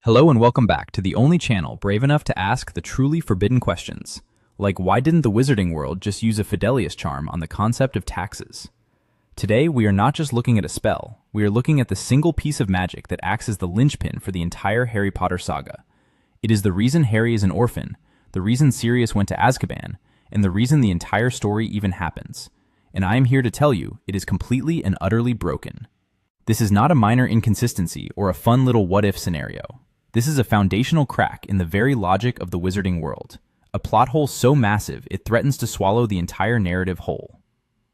Hello and welcome back to the only channel brave enough to ask the truly forbidden questions, like why didn't the wizarding world just use a Fidelius charm on the concept of taxes? Today we are not just looking at a spell, we are looking at the single piece of magic that acts as the linchpin for the entire Harry Potter saga. It is the reason Harry is an orphan, the reason Sirius went to Azkaban, and the reason the entire story even happens. And I am here to tell you, it is completely and utterly broken. This is not a minor inconsistency or a fun little what-if scenario. This is a foundational crack in the very logic of the wizarding world, a plot hole so massive it threatens to swallow the entire narrative whole.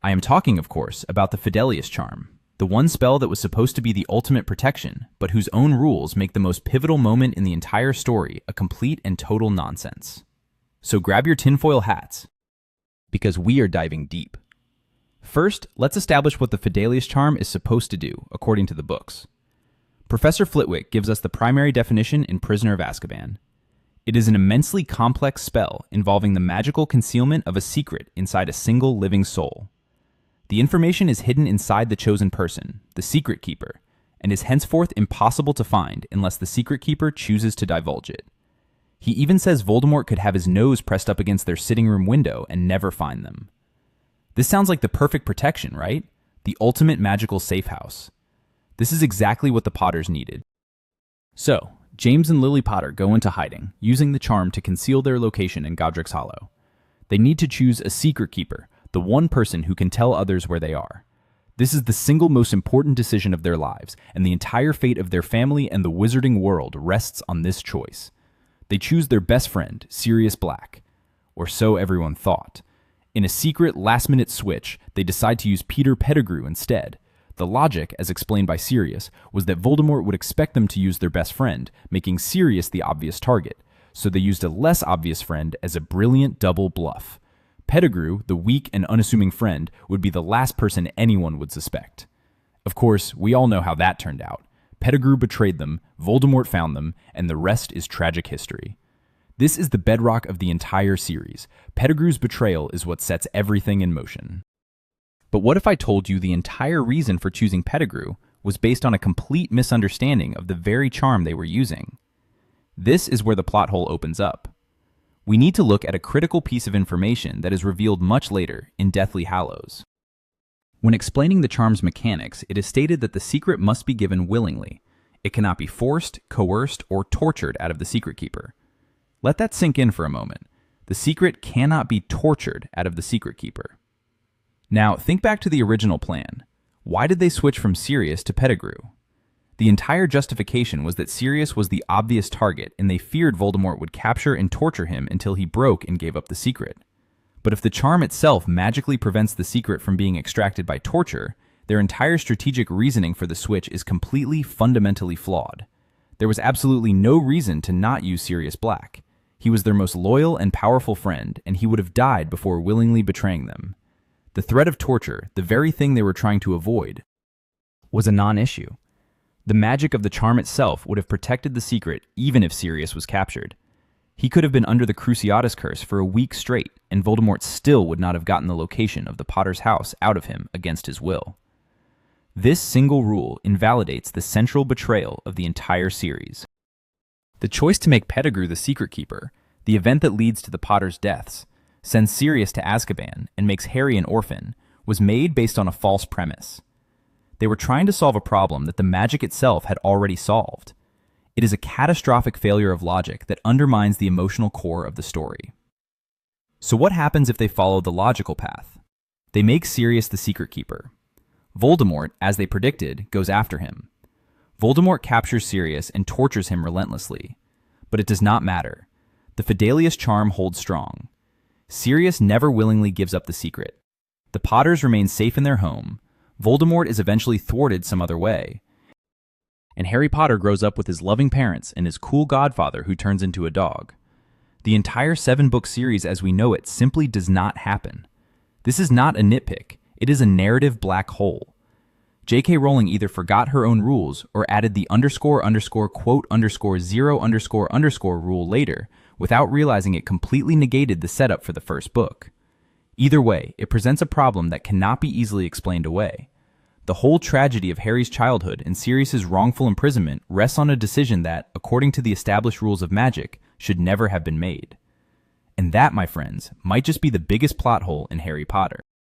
I am talking, of course, about the Fidelius charm, the one spell that was supposed to be the ultimate protection, but whose own rules make the most pivotal moment in the entire story a complete and total nonsense. So grab your tinfoil hats, because we are diving deep. First, let's establish what the Fidelius charm is supposed to do, according to the books. Professor Flitwick gives us the primary definition in Prisoner of Azkaban. It is an immensely complex spell involving the magical concealment of a secret inside a single living soul. The information is hidden inside the chosen person, the secret keeper, and is henceforth impossible to find unless the secret keeper chooses to divulge it. He even says Voldemort could have his nose pressed up against their sitting room window and never find them. This sounds like the perfect protection, right? The ultimate magical safe house. This is exactly what the Potters needed. So, James and Lily Potter go into hiding, using the charm to conceal their location in Godric's Hollow. They need to choose a secret keeper, the one person who can tell others where they are. This is the single most important decision of their lives, and the entire fate of their family and the wizarding world rests on this choice. They choose their best friend, Sirius Black. Or so everyone thought. In a secret, last-minute switch, they decide to use Peter Pettigrew instead. The logic, as explained by Sirius, was that Voldemort would expect them to use their best friend, making Sirius the obvious target, so they used a less obvious friend as a brilliant double bluff. Pettigrew, the weak and unassuming friend, would be the last person anyone would suspect. Of course, we all know how that turned out. Pettigrew betrayed them, Voldemort found them, and the rest is tragic history. This is the bedrock of the entire series. Pettigrew's betrayal is what sets everything in motion. But what if I told you the entire reason for choosing Pettigrew was based on a complete misunderstanding of the very charm they were using? This is where the plot hole opens up. We need to look at a critical piece of information that is revealed much later in Deathly Hallows. When explaining the charm's mechanics, it is stated that the secret must be given willingly. It cannot be forced, coerced, or tortured out of the secret keeper. Let that sink in for a moment. The secret cannot be tortured out of the secret keeper. Now, think back to the original plan. Why did they switch from Sirius to Pettigrew? The entire justification was that Sirius was the obvious target, and they feared Voldemort would capture and torture him until he broke and gave up the secret. But if the charm itself magically prevents the secret from being extracted by torture, their entire strategic reasoning for the switch is completely fundamentally flawed. There was absolutely no reason to not use Sirius Black. He was their most loyal and powerful friend, and he would have died before willingly betraying them. The threat of torture, the very thing they were trying to avoid, was a non-issue. The magic of the charm itself would have protected the secret even if Sirius was captured. He could have been under the Cruciatus curse for a week straight, and Voldemort still would not have gotten the location of the Potter's house out of him against his will. This single rule invalidates the central betrayal of the entire series. The choice to make Pettigrew the secret keeper, the event that leads to the Potters' deaths, sends Sirius to Azkaban and makes Harry an orphan, was made based on a false premise. They were trying to solve a problem that the magic itself had already solved. It is a catastrophic failure of logic that undermines the emotional core of the story. So what happens if they follow the logical path? They make Sirius the secret keeper. Voldemort, as they predicted, goes after him. Voldemort captures Sirius and tortures him relentlessly. But it does not matter. The Fidelius charm holds strong. Sirius never willingly gives up the secret. The Potters remain safe in their home. Voldemort is eventually thwarted some other way. And Harry Potter grows up with his loving parents and his cool godfather who turns into a dog. The entire 7-book series as we know it simply does not happen. This is not a nitpick. It is a narrative black hole. J.K. Rowling either forgot her own rules or added the __quote_0___ rule later without realizing it completely negated the setup for the first book. Either way, it presents a problem that cannot be easily explained away. The whole tragedy of Harry's childhood and Sirius's wrongful imprisonment rests on a decision that, according to the established rules of magic, should never have been made. And that, my friends, might just be the biggest plot hole in Harry Potter.